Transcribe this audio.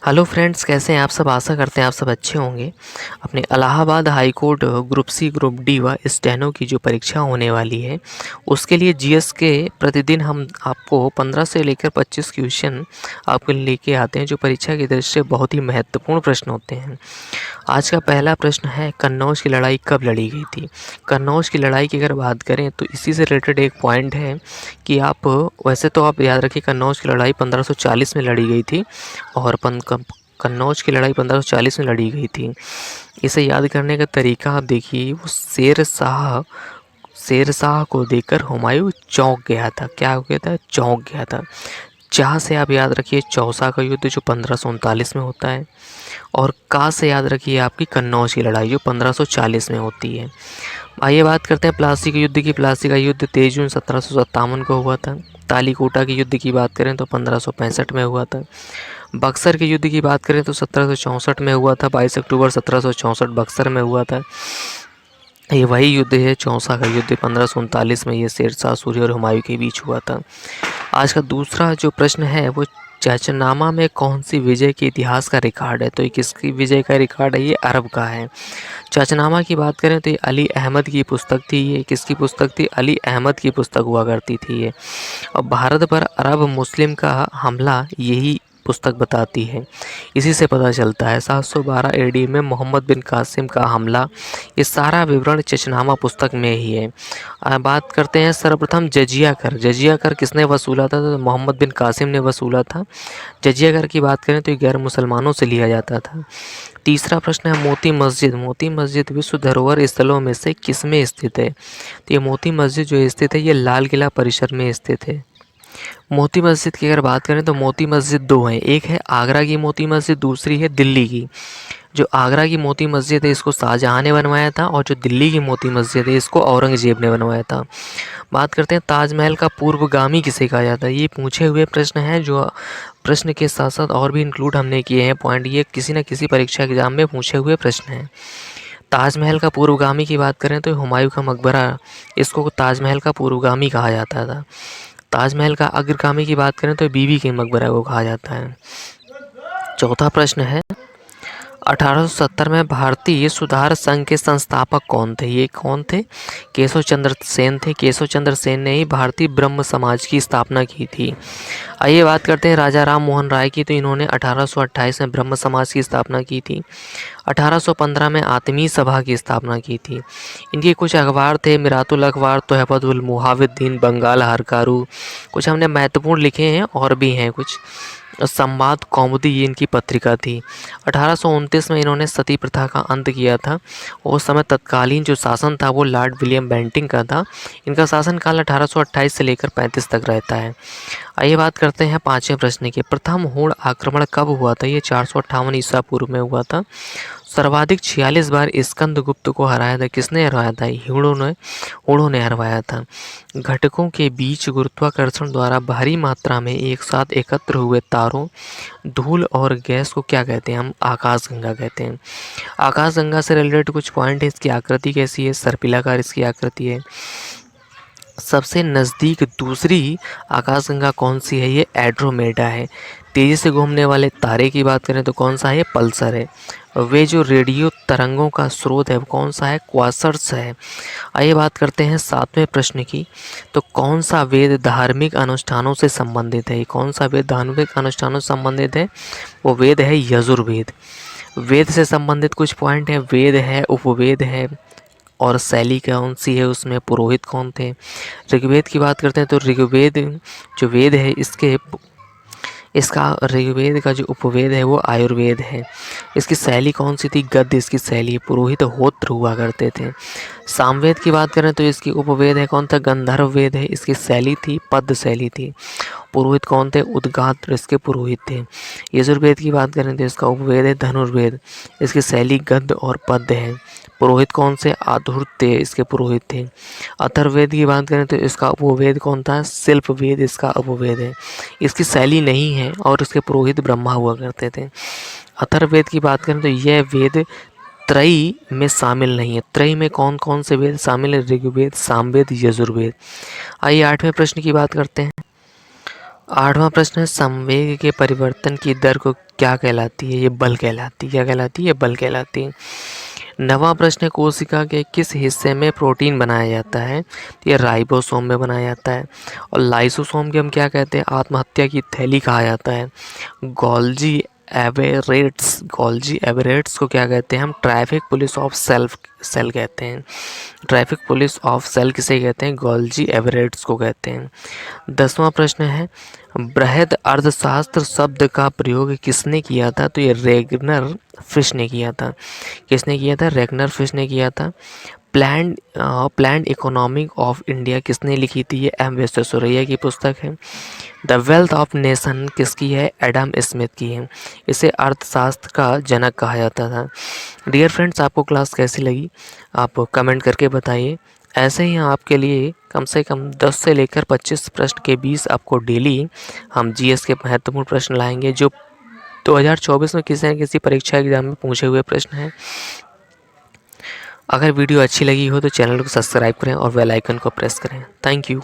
Hello friends, कैसे हैं आप सब। आशा करते हैं आप सब अच्छे होंगे। अपने Allahabad high court group C group D व स्टेनो की जो परीक्षा होने वाली है उसके लिए जीएस के प्रतिदिन हम आपको 15 से लेकर 25 क्वेश्चन आपको लेके आते हैं जो परीक्षा की दृष्टि से बहुत ही महत्वपूर्ण प्रश्न होते हैं। आज का पहला प्रश्न है, कन्नौज की लड़ाई कब लड़ी गई थी। कन्नौज की लड़ाई की अगर बात करें तो इसी से रिलेटेड एक पॉइंट है कि आप वैसे तो आप याद रखिए कन्नौज की लड़ाई 1540 में लड़ी गई थी और कन्नौज की लड़ाई 1540 में लड़ी गई थी। इसे याद करने का तरीका आप देखिए, वो शेर शाह को देखकर हुमायूं चौंक गया था। क्या हो गया था? चौंक गया था। चाह से आप याद रखिए चौसा का युद्ध जो 1539 में होता है, और का से याद रखिए आपकी कन्नौज की लड़ाई जो 1540 में होती है। आइए बात करते हैं प्लासी के युद्ध की। प्लासी का युद्ध 23 जून 1757 को हुआ था। तालीकोटा के युद्ध की बात करें तो 1565 में हुआ था। बक्सर के युद्ध की बात करें तो 1764 में हुआ था। 22 अक्टूबर 1764 बक्सर में हुआ था। ये वही युद्ध है चौसा का युद्ध 1539 में, ये शेरशाह सूरी और हुमायूं के बीच हुआ था। आज का दूसरा जो प्रश्न है वो, चाचनामा में कौन सी विजय के इतिहास का रिकॉर्ड है। तो ये किसकी विजय का रिकॉर्ड है? ये अरब का है। चाचनामा की बात करें तो ये अली अहमद की पुस्तक थी। ये किसकी पुस्तक थी? अली अहमद की पुस्तक हुआ करती थी ये। और भारत पर अरब मुस्लिम का हमला यही पुस्तक बताती है। इसी से पता चलता है 712 एडी में मोहम्मद बिन कासिम का हमला। ये सारा विवरण चाचनामा पुस्तक में ही है। बात करते हैं सर्वप्रथम जजिया कर। जजिया कर किसने वसूला था? तो मोहम्मद बिन कासिम ने वसूला था। जजिया कर की बात करें तो ये गैर मुसलमानों से लिया जाता था। तीसरा प्रश्न है, मोती मस्जिद। मोती मस्जिद विश्व धरोहर स्थलों में से किस में स्थित है? तो ये मोती मस्जिद जो स्थित है ये लाल किला परिसर में स्थित है। मोती मस्जिद की अगर बात करें तो मोती मस्जिद दो हैं, एक है आगरा की मोती मस्जिद, दूसरी है दिल्ली की। जो आगरा की मोती मस्जिद है इसको शाहजहां ने बनवाया था, और जो दिल्ली की मोती मस्जिद है इसको औरंगजेब ने बनवाया था। बात करते हैं ताजमहल का पूर्वगामी किसे कहा जाता है। ये पूछे हुए प्रश्न हैं, जो प्रश्न के साथ साथ और भी इंक्लूड हमने किए हैं पॉइंट। ये किसी न किसी परीक्षा एग्जाम में पूछे हुए प्रश्न हैं। ताजमहल का पूर्वगामी की बात करें तो हुमायूं का मकबरा, इसको ताजमहल का पूर्वगामी कहा जाता था। ताजमहल का अग्रगामी की बात करें तो बीबी के मकबरा को कहा जाता है। चौथा प्रश्न है, 1870 में भारतीय सुधार संघ के संस्थापक कौन थे। ये कौन थे? केशव चंद्र सेन थे। केशव चंद्र सेन ने ही भारतीय ब्रह्म समाज की स्थापना की थी। आइए बात करते हैं राजा राम मोहन राय की। तो इन्होंने 1828 में ब्रह्म समाज की स्थापना की थी। 1815 में आत्मीय सभा की स्थापना की थी। इनके कुछ अखबार थे, मिरातुल अखबार, तोहफतुल मुहाविद्दीन, बंगाल हरकारू। कुछ हमने महत्वपूर्ण लिखे हैं और भी हैं कुछ। संवाद कौमुदी ये इनकी पत्रिका थी। 1829 में इन्होंने सती प्रथा का अंत किया था। उस समय तत्कालीन जो शासन था वो लॉर्ड विलियम बेंटिंग का था। इनका शासनकाल 1828 से लेकर 35 तक रहता है। आइए बात करते हैं पांचवें प्रश्न की। प्रथम हुण आक्रमण कब हुआ था। ये 458 ईसा पूर्व में हुआ था। सर्वाधिक 46 बार स्कंदगुप्त को हराया था। किसने हराया था? हुणों ने हरवाया था। घटकों के बीच गुरुत्वाकर्षण द्वारा भारी मात्रा में एक साथ एकत्र हुए तारों, धूल और गैस को क्या कहते हैं? हम आकाशगंगा कहते हैं। आकाशगंगा से रिलेटेड कुछ पॉइंट है। इसकी आकृति कैसी है? सर्पिलाकार इसकी आकृति है। सबसे नज़दीक दूसरी आकाशगंगा कौन सी है? ये एड्रोमेडा है। तेज़ी से घूमने वाले तारे की बात करें तो कौन सा है? पल्सर है। वे जो रेडियो तरंगों का स्रोत है वो कौन सा है? क्वासर्स है। आइए बात करते हैं सातवें प्रश्न की। तो कौन सा वेद धार्मिक अनुष्ठानों से संबंधित है? कौन सा वेद धार्मिक अनुष्ठानों से संबंधित है? वो वेद है यजुर्वेद। वेद से संबंधित कुछ पॉइंट है। वेद है, उपवेद है, और शैली कौन सी है, उसमें पुरोहित कौन थे। ऋग्वेद की बात करते हैं तो ऋग्वेद जो वेद है इसका ऋग्वेद का जो उपवेद है वो आयुर्वेद है। इसकी शैली कौन सी थी? गद्य इसकी शैली। पुरोहित होत्र हुआ करते थे। सामवेद की बात करें तो इसकी उपवेद है कौन था? गंधर्व वेद है। इसकी शैली थी पद्य शैली थी। पुरोहित कौन थे? उद्गात इसके पुरोहित थे। यजुर्वेद की बात करें तो इसका उपवेद है धनुर्वेद। इसकी शैली गद्य और पद्य है। पुरोहित कौन से? आधुर्य इसके पुरोहित थे। अथर्ववेद की बात करें तो इसका उपवेद कौन था? शिल्प वेद इसका उपवेद है। इसकी शैली नहीं है और इसके पुरोहित ब्रह्मा हुआ करते थे। अथर्ववेद की बात करें तो यह वेद त्रयी में शामिल नहीं है। त्रयी में कौन कौन से वेद शामिल है? ऋग्वेद, सामवेद, यजुर्वेद। आइए आठवें प्रश्न की बात करते हैं। 8वां प्रश्न है, संवेग के परिवर्तन की दर को क्या कहलाती है? ये बल कहलाती है। क्या कहलाती है? बल कहलाती है। 9वां प्रश्न है, कोशिका के किस हिस्से में प्रोटीन बनाया जाता है? तो ये राइबोसोम में बनाया जाता है। और लाइसोसोम के हम क्या कहते हैं? आत्महत्या की थैली कहा जाता है। गोल्जी एवेरेट्स को क्या कहते हैं? हम ट्रैफिक पुलिस ऑफ सेल कहते हैं। ट्रैफिक पुलिस ऑफ सेल किसे कहते हैं? गोल्जी एवेरेट्स को कहते हैं। 10वां प्रश्न है, बृहद अर्थशास्त्र शब्द का प्रयोग किसने किया था? तो ये रेगनर फिश ने किया था। किसने किया था? रेगनर फिश ने किया था। प्लान्ड इकोनॉमिक ऑफ इंडिया किसने लिखी थी? ये एम विश्वेश्वरैया की पुस्तक है। द वेल्थ ऑफ नेशन किसकी है? एडम स्मिथ की है। इसे अर्थशास्त्र का जनक कहा जाता था। डियर फ्रेंड्स, आपको क्लास कैसी लगी? आप कमेंट करके बताइए। ऐसे ही आपके लिए कम से कम 10 से लेकर 25 प्रश्न के बीच आपको डेली हम जीएस के महत्वपूर्ण प्रश्न लाएंगे, जो 2024 में किसी न किसी परीक्षा एग्जाम में पूछे हुए प्रश्न हैं। अगर वीडियो अच्छी लगी हो तो चैनल को सब्सक्राइब करें और बेल आइकन को प्रेस करें। Thank you.